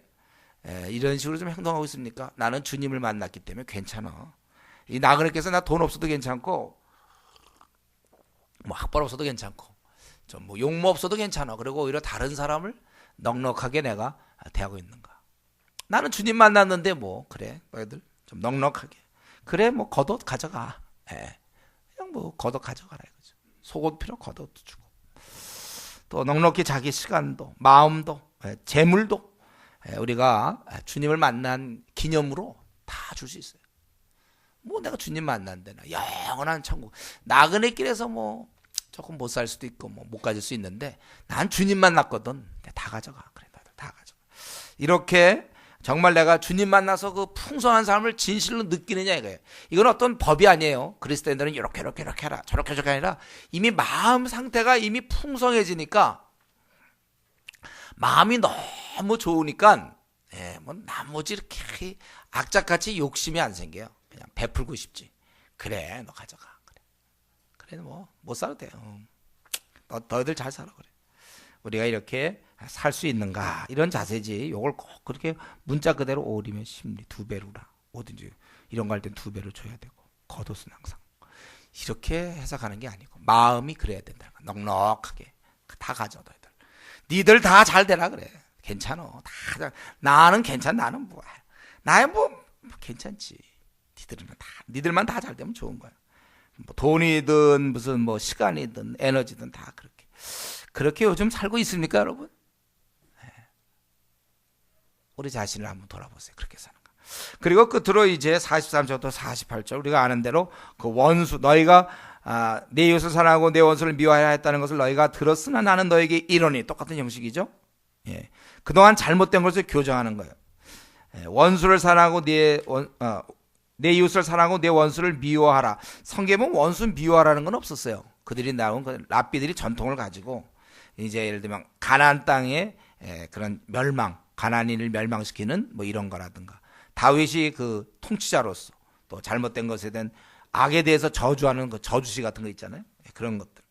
Speaker 1: 이런 식으로 좀 행동하고 있습니까? 나는 주님을 만났기 때문에 괜찮아. 이 나그네께서 나 돈 없어도 괜찮고 뭐 학벌 없어도 괜찮고 좀 뭐 용모 없어도 괜찮아. 그리고 오히려 다른 사람을 넉넉하게 내가 대하고 있는가? 나는 주님 만났는데 뭐 그래 너희들 좀 넉넉하게 그래 뭐 겉옷 가져가. 그냥 뭐 겉옷 가져가라 이거죠. 속옷 필요 겉옷도 주고 또 넉넉히 자기 시간도 마음도 재물도 우리가 주님을 만난 기념으로 다 줄 수 있어요. 뭐 내가 주님 만난데 나 영원한 천국 나그네 길에서 뭐 조금 못 살 수도 있고 뭐 못 가질 수 있는데 난 주님 만났거든. 다 가져가. 그래 다 가져가. 이렇게 정말 내가 주님 만나서 그 풍성한 삶을 진실로 느끼느냐 이거예요. 이건 어떤 법이 아니에요. 그리스도인들은 이렇게 해라 저렇게 아니라 이미 마음 상태가 이미 풍성해지니까 마음이 너무 좋으니까 뭐 나머지 이렇게 악착같이 욕심이 안 생겨요. 그냥 베풀고 싶지. 그래 너 가져가. 그래 뭐 못 살아도 돼요. 너희들 잘 살아 그래. 우리가 이렇게 살 수 있는가 이런 자세지. 요걸 꼭 그렇게 문자 그대로 오리면 심리 2배로라. 뭐든지 이런 거 할 땐 2배로 줘야 되고 겉옷은 항상 이렇게 해석하는 게 아니고 마음이 그래야 된다. 넉넉하게 다 가져 너희들. 니들 다 잘 되라 그래. 괜찮어. 다 나는 괜찮아. 나는 뭐 나야 뭐 괜찮지. 니들만 다 잘 되면 좋은 거야. 뭐 돈이든 무슨 뭐 시간이든 에너지든 다 그렇게 요즘 살고 있습니까 여러분? 우리 자신을 한번 돌아보세요. 그렇게 사는 거. 그리고 끝으로 이제 43절부터 48절 우리가 아는 대로 그 원수 너희가 내 이웃을 사랑하고 내 원수를 미워하여 했다는 것을 너희가 들었으나 나는 너에게 이르노니 똑같은 형식이죠. 그동안 잘못된 것을 교정하는 거예요. 원수를 사랑하고 내 이웃을 사랑하고 내 원수를 미워하라. 성경은 원수 미워하라는 건 없었어요. 그들이 나온 그 랍비들이 전통을 가지고 이제 예를 들면 가나안 땅의 그런 멸망, 가나안인을 멸망시키는 뭐 이런 거라든가 다윗이 그 통치자로서 또 잘못된 것에 대한 악에 대해서 저주하는 그 저주시 같은 거 있잖아요. 그런 것들.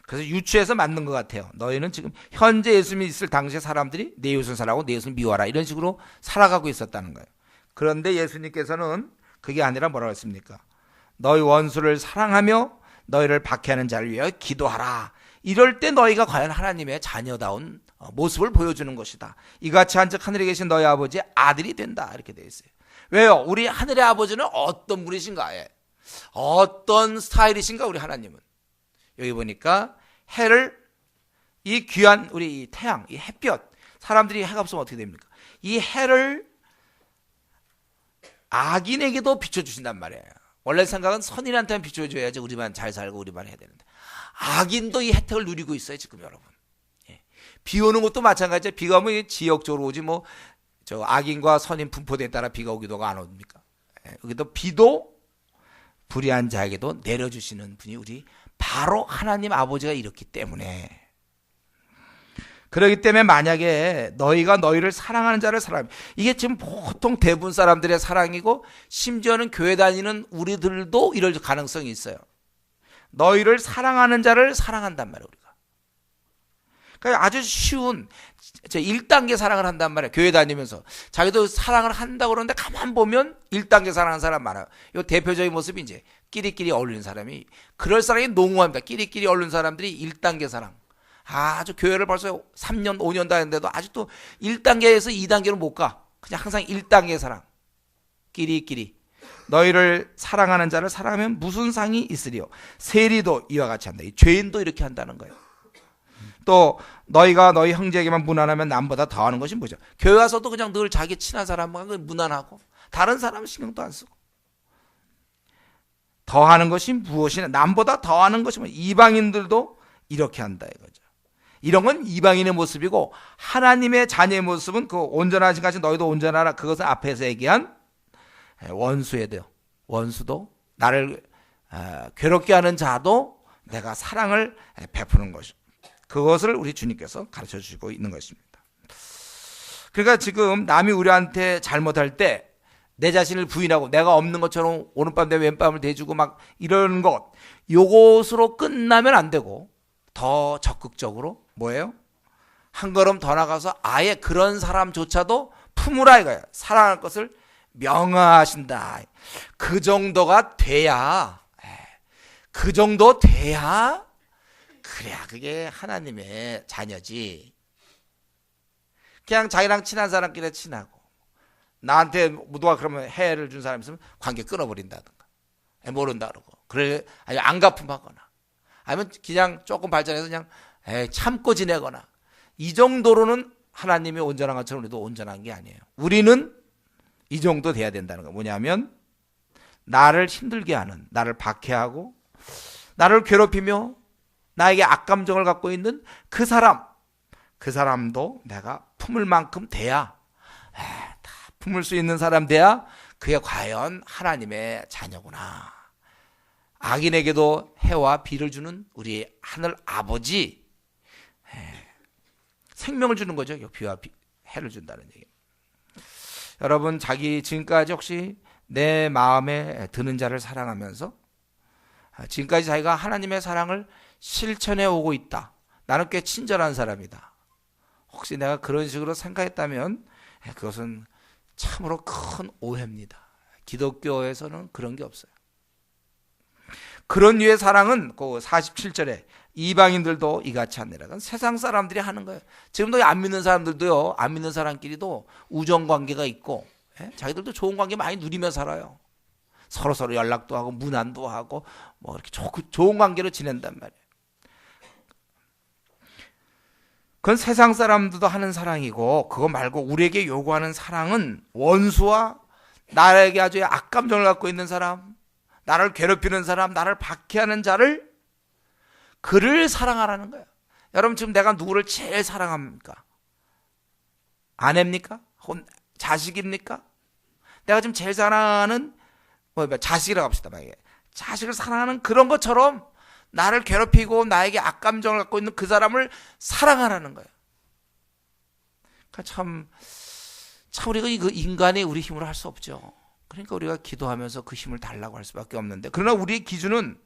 Speaker 1: 그래서 유추해서 만든 것 같아요. 너희는 지금 현재 예수님이 있을 당시에 사람들이 내 이웃을 사랑하고 내 이웃을 미워하라 이런 식으로 살아가고 있었다는 거예요. 그런데 예수님께서는 그게 아니라 뭐라고 했습니까? 너희 원수를 사랑하며 너희를 박해하는 자를 위하여 기도하라. 이럴 때 너희가 과연 하나님의 자녀다운 모습을 보여주는 것이다. 이같이 한즉 하늘에 계신 너희 아버지의 아들이 된다. 이렇게 되어 있어요. 왜요? 우리 하늘의 아버지는 어떤 분이신가? 어떤 스타일이신가? 우리 하나님은. 여기 보니까 해를, 이 귀한 우리 이 태양, 이 햇볕, 사람들이 해가 없으면 어떻게 됩니까? 이 해를 악인에게도 비춰주신단 말이에요. 원래 생각은 선인한테만 비춰줘야지 우리만 잘 살고 우리만 해야 되는데, 악인도 이 혜택을 누리고 있어요 지금 여러분. 비 오는 것도 마찬가지예요. 비가 오면 지역적으로 오지 뭐 저 악인과 선인 분포대에 따라 비가 오기도가 안 옵니까? 여기도 비도 불의한 자에게도 내려주시는 분이 우리 바로 하나님 아버지가 이렇기 때문에, 그렇기 때문에 만약에 너희가 너희를 사랑하는 자를 사랑하면, 이게 지금 보통 대부분 사람들의 사랑이고 심지어는 교회 다니는 우리들도 이럴 가능성이 있어요. 너희를 사랑하는 자를 사랑한단 말이에요 우리가. 그러니까 아주 쉬운 1단계 사랑을 한단 말이에요. 교회 다니면서 자기도 사랑을 한다고 그러는데 가만 보면 1단계 사랑하는 사람 많아요. 이 대표적인 모습이 이제 끼리끼리 어울리는 사람이, 그럴 사람이 농후합니다. 끼리끼리 어울리는 사람들이 1단계 사랑. 아주 교회를 벌써 3년 5년 다녔는데도 아직도 1단계에서 2단계로 못 가. 그냥 항상 1단계 사랑. 끼리끼리. 너희를 사랑하는 자를 사랑하면 무슨 상이 있으리요? 세리도 이와 같이 한다. 이 죄인도 이렇게 한다는 거예요. 또 너희가 너희 형제에게만 무난하면 남보다 더하는 것이 뭐죠? 교회 와서도 그냥 늘 자기 친한 사람만 무난하고 다른 사람은 신경도 안 쓰고, 더하는 것이 무엇이냐? 남보다 더하는 것이 뭐, 이방인들도 이렇게 한다 이거죠. 이런 건 이방인의 모습이고, 하나님의 자녀의 모습은 그 온전하신 같이 너희도 온전하라. 그것은 앞에서 얘기한 원수에 대해, 원수도 나를 괴롭게 하는 자도 내가 사랑을 베푸는 것이죠. 그것을 우리 주님께서 가르쳐 주시고 있는 것입니다. 그러니까 지금 남이 우리한테 잘못할 때 내 자신을 부인하고 내가 없는 것처럼 오른밤 내 왼밤을 대주고 막 이러는 것, 요것으로 끝나면 안 되고 더 적극적으로 뭐예요? 한 걸음 더 나가서 아예 그런 사람조차도 품으라 이거예요. 사랑할 것을 명하신다. 그 정도가 돼야, 그 정도 돼야 그래야 그게 하나님의 자녀지. 그냥 자기랑 친한 사람끼리 친하고, 나한테 누가 그러면 해를 준 사람 있으면 관계 끊어버린다든가, 모른다 그러고, 그래 아니면 안 갚음하거나, 아니면 그냥 조금 발전해서 그냥 참고 지내거나, 이 정도로는 하나님이 온전한 것처럼 우리도 온전한 게 아니에요. 우리는 이 정도 돼야 된다는 거. 뭐냐면 나를 힘들게 하는, 나를 박해하고 나를 괴롭히며 나에게 악감정을 갖고 있는 그 사람도 내가 품을 만큼 돼야, 다 품을 수 있는 사람 돼야 그게 과연 하나님의 자녀구나. 악인에게도 해와 비를 주는 우리 하늘 아버지, 생명을 주는 거죠. 비와 해를 준다는 얘기. 여러분, 자기 지금까지 혹시 내 마음에 드는 자를 사랑하면서 지금까지 자기가 하나님의 사랑을 실천해 오고 있다. 나는 꽤 친절한 사람이다. 혹시 내가 그런 식으로 생각했다면 그것은 참으로 큰 오해입니다. 기독교에서는 그런 게 없어요. 그런 류의 사랑은 그 47절에 이방인들도 이같이 하느라, 세상 사람들이 하는 거예요. 지금도 안 믿는 사람들도요, 안 믿는 사람끼리도 우정 관계가 있고, 자기들도 좋은 관계 많이 누리며 살아요. 서로 연락도 하고 문안도 하고 뭐 이렇게 좋은 관계로 지낸단 말이에요. 그건 세상 사람들도 하는 사랑이고, 그거 말고 우리에게 요구하는 사랑은 원수와 나에게 아주 악감정을 갖고 있는 사람, 나를 괴롭히는 사람, 나를 박해하는 자를, 그를 사랑하라는 거예요. 여러분, 지금 내가 누구를 제일 사랑합니까? 아내입니까? 자식입니까? 내가 지금 제일 사랑하는 자식이라고 합시다. 자식을 사랑하는 그런 것처럼 나를 괴롭히고 나에게 악감정을 갖고 있는 그 사람을 사랑하라는 거예요. 그러니까 참 우리가 이거 인간의 우리 힘으로 할 수 없죠. 그러니까 우리가 기도하면서 그 힘을 달라고 할 수밖에 없는데, 그러나 우리의 기준은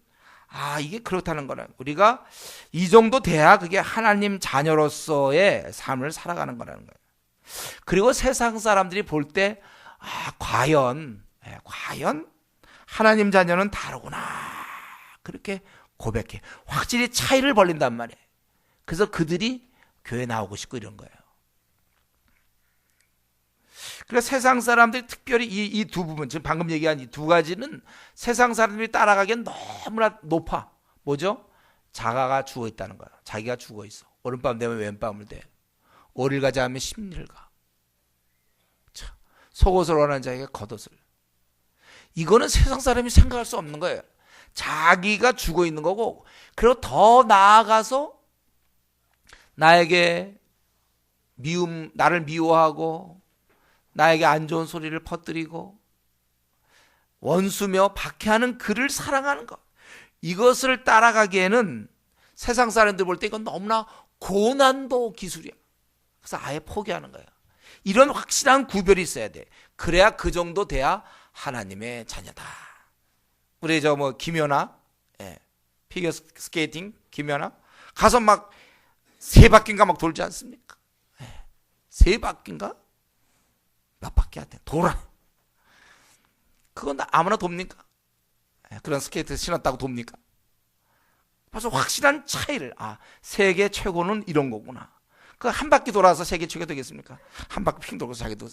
Speaker 1: 이게 그렇다는 거는 우리가 이 정도 돼야 그게 하나님 자녀로서의 삶을 살아가는 거라는 거예요. 그리고 세상 사람들이 볼 때 과연 하나님 자녀는 다르구나 그렇게 고백해. 확실히 차이를 벌린단 말이에요. 그래서 그들이 교회 나오고 싶고 이런 거예요. 그래서 세상 사람들이 특별히 이 두 부분, 지금 방금 얘기한 이 두 가지는 세상 사람들이 따라가기엔 너무나 높아. 뭐죠? 자가가 죽어 있다는 거야. 자기가 죽어 있어. 오른밤 되면 왼밤을 대. 오리를 가자 하면 십리를 가. 참, 속옷을 원하는 자에게 겉옷을. 이거는 세상 사람이 생각할 수 없는 거예요. 자기가 죽어 있는 거고, 그리고 더 나아가서 나에게 나를 미워하고 나에게 안 좋은 소리를 퍼뜨리고 원수며 박해하는 그를 사랑하는 것, 이것을 따라가기에는 세상 사람들 볼 때 이건 너무나 고난도 기술이야. 그래서 아예 포기하는 거야. 이런 확실한 구별이 있어야 돼. 그래야 그 정도 돼야 하나님의 자녀다. 우리 김연아, 피겨 스케이팅 김연아 가서 막 세 바퀴인가 막 돌지 않습니까? 세 바퀴인가? 몇 바퀴 하여튼 돌아. 그건 아무나 돕니까? 그런 스케이트 신었다고 돕니까? 벌써 확실한 차이를, 세계 최고는 이런 거구나. 그 한 바퀴 돌아서 세계 최고 되겠습니까? 한 바퀴 핑 돌고 자기도.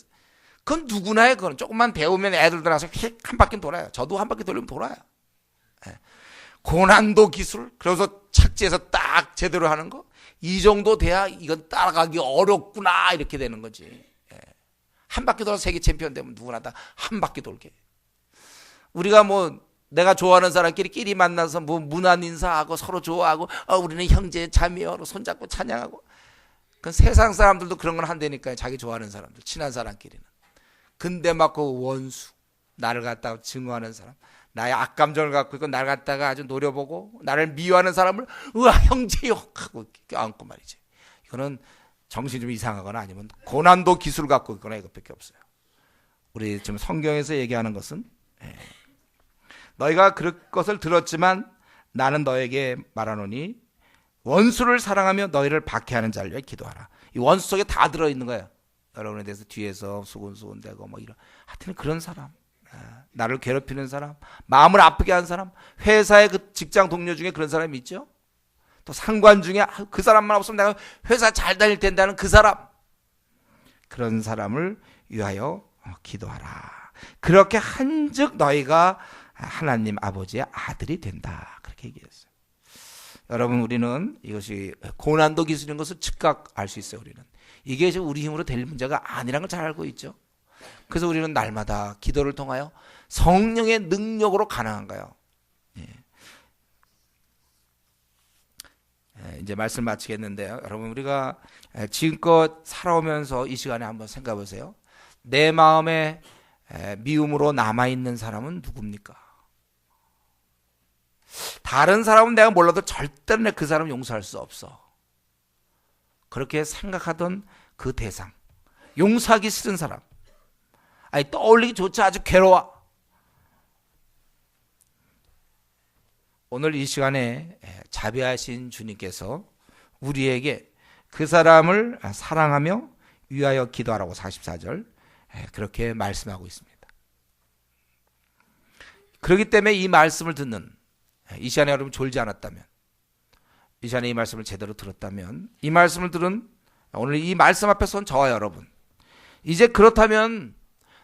Speaker 1: 그건 누구나 해. 그건 조금만 배우면 애들도 나서 한 바퀴 돌아요. 저도 한 바퀴 돌리면 돌아요. 고난도 기술, 그래서 착지해서 딱 제대로 하는 거, 이 정도 돼야 이건 따라가기 어렵구나 이렇게 되는 거지. 한 바퀴 돌아서 세계 챔피언 되면 누구나 다 한 바퀴 돌게. 우리가 내가 좋아하는 사람끼리 끼리 만나서 문안 인사하고 서로 좋아하고 우리는 형제 자매요 손잡고 찬양하고. 그건 세상 사람들도 그런 건 한다니까요. 자기 좋아하는 사람들, 친한 사람끼리는. 근데 막 그 원수, 나를 갖다가 증오하는 사람, 나의 악감정을 갖고 있고 나를 갖다가 아주 노려보고 나를 미워하는 사람을 형제요 하고 껴안고 말이지. 이거는 정신이 좀 이상하거나 아니면 고난도 기술을 갖고 있거나 이것밖에 없어요. 우리 지금 성경에서 얘기하는 것은 너희가 그럴 것을 들었지만 나는 너에게 말하노니 원수를 사랑하며 너희를 박해하는 자를 위해 기도하라. 이 원수 속에 다 들어있는 거예요. 여러분에 대해서 뒤에서 수군수군대고 이런, 하여튼 그런 사람, 나를 괴롭히는 사람, 마음을 아프게 하는 사람, 회사의 그 직장 동료 중에 그런 사람이 있죠. 또 상관 중에 그 사람만 없으면 내가 회사 잘 다닐 텐데 하는 그 사람, 그런 사람을 위하여 기도하라. 그렇게 한즉 너희가 하나님 아버지의 아들이 된다. 그렇게 얘기했어요. 여러분, 우리는 이것이 고난도 기술인 것을 즉각 알 수 있어요. 우리는 이게 지금 우리 힘으로 될 문제가 아니라는 걸 잘 알고 있죠. 그래서 우리는 날마다 기도를 통하여 성령의 능력으로 가능한 거예요. 이제 말씀 마치겠는데요. 여러분, 우리가 지금껏 살아오면서 이 시간에 한번 생각해 보세요. 내 마음에 미움으로 남아있는 사람은 누굽니까? 다른 사람은 내가 몰라도 절대로 그 사람 용서할 수 없어. 그렇게 생각하던 그 대상, 용서하기 싫은 사람, 떠올리기조차 아주 괴로워. 오늘 이 시간에 자비하신 주님께서 우리에게 그 사람을 사랑하며 위하여 기도하라고 44절 그렇게 말씀하고 있습니다. 그렇기 때문에 이 말씀을 듣는, 이 시간에 여러분 졸지 않았다면, 이 시간에 이 말씀을 제대로 들었다면, 이 말씀을 들은 오늘 이 말씀 앞에 선 저와 여러분, 이제 그렇다면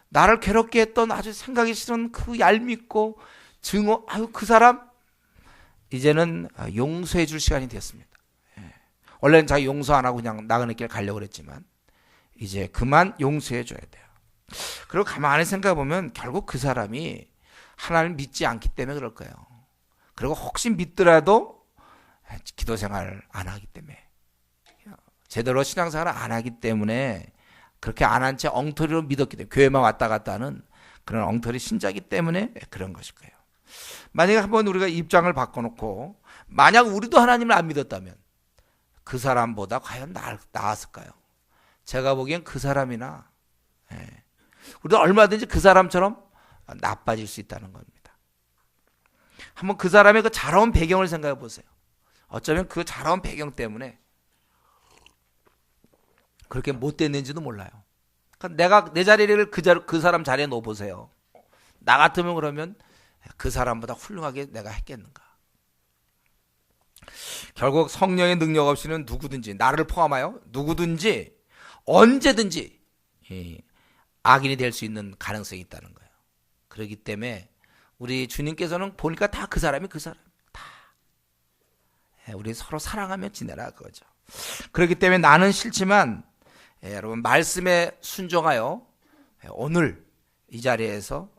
Speaker 1: 나를 괴롭게 했던 아주 생각이 싫은 그 얄밉고 증오, 그 사람 이제는 용서해 줄 시간이 됐습니다. 원래는 자기 용서 안 하고 그냥 나가는 길 가려고 그랬지만 이제 그만 용서해 줘야 돼요. 그리고 가만히 생각해 보면 결국 그 사람이 하나님을 믿지 않기 때문에 그럴 거예요. 그리고 혹시 믿더라도 기도 생활을 안 하기 때문에, 제대로 신앙생활을 안 하기 때문에, 그렇게 안 한 채 엉터리로 믿었기 때문에, 교회만 왔다 갔다 하는 그런 엉터리 신자이기 때문에 그런 것일 거예요. 만약에 한번 우리가 입장을 바꿔놓고 만약 우리도 하나님을 안 믿었다면 그 사람보다 과연 나았을까요? 제가 보기엔 그 사람이나 우리도 얼마든지 그 사람처럼 나빠질 수 있다는 겁니다. 한번 그 사람의 그 자라온 배경을 생각해 보세요. 어쩌면 그 자라온 배경 때문에 그렇게 못 됐는지도 몰라요. 그러니까 내가 내 자리를 그 사람 자리에 놓아 보세요. 나 같으면 그러면 그 사람보다 훌륭하게 내가 했겠는가? 결국 성령의 능력 없이는 누구든지, 나를 포함하여 누구든지 언제든지 악인이 될 수 있는 가능성이 있다는 거예요. 그렇기 때문에 우리 주님께서는 보니까 다 그 사람이 그 사람 다 우리 서로 사랑하며 지내라 그거죠. 그렇기 때문에 나는 싫지만 여러분 말씀에 순종하여 오늘 이 자리에서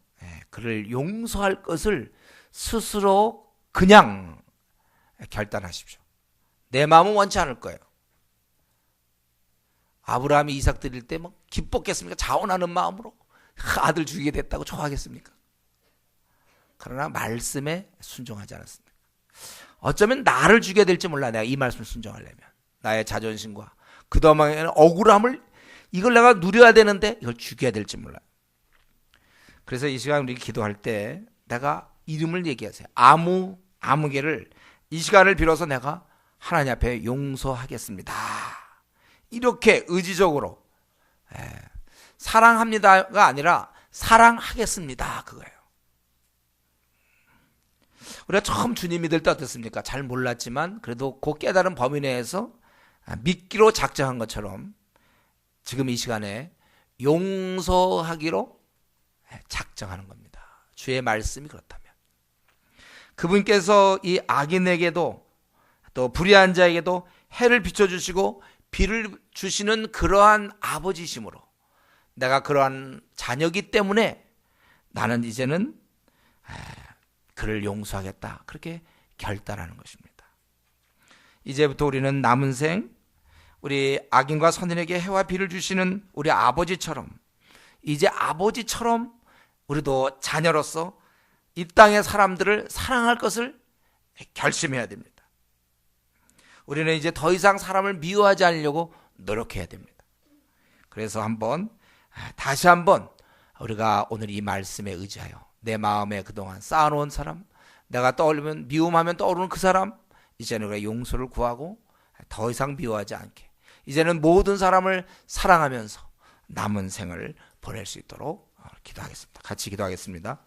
Speaker 1: 그를 용서할 것을 스스로 그냥 결단하십시오. 내 마음은 원치 않을 거예요. 아브라함이 이삭 드릴 때 막 기뻤겠습니까? 자원하는 마음으로 아들 죽이게 됐다고 좋아하겠습니까? 그러나 말씀에 순종하지 않았습니다. 어쩌면 나를 죽여야 될지 몰라. 내가 이 말씀을 순종하려면 나의 자존심과 그동안의 억울함을 이걸 내가 누려야 되는데 이걸 죽여야 될지 몰라. 그래서 이 시간 우리 기도할 때 내가 이름을 얘기하세요. 아무개를 이 시간을 빌어서 내가 하나님 앞에 용서하겠습니다. 이렇게 의지적으로 사랑합니다가 아니라 사랑하겠습니다 그거예요. 우리가 처음 주님 믿을 때 어땠습니까? 잘 몰랐지만 그래도 그 깨달은 범위 내에서 믿기로 작정한 것처럼 지금 이 시간에 용서하기로 작정하는 겁니다. 주의 말씀이 그렇다면 그분께서 이 악인에게도 또 불의한 자에게도 해를 비춰주시고 비를 주시는 그러한 아버지심으로 내가 그러한 자녀이기 때문에 나는 이제는 그를 용서하겠다 그렇게 결단하는 것입니다. 이제부터 우리는 남은 생 우리 악인과 선인에게 해와 비를 주시는 우리 아버지처럼 이제 아버지처럼 우리도 자녀로서 이 땅의 사람들을 사랑할 것을 결심해야 됩니다. 우리는 이제 더 이상 사람을 미워하지 않으려고 노력해야 됩니다. 그래서 다시 한번 우리가 오늘 이 말씀에 의지하여 내 마음에 그동안 쌓아놓은 사람, 내가 떠올리면 미움하면 떠오르는 그 사람, 이제는 우리가 용서를 구하고 더 이상 미워하지 않게 이제는 모든 사람을 사랑하면서 남은 생을 보낼 수 있도록 기도하겠습니다. 같이 기도하겠습니다.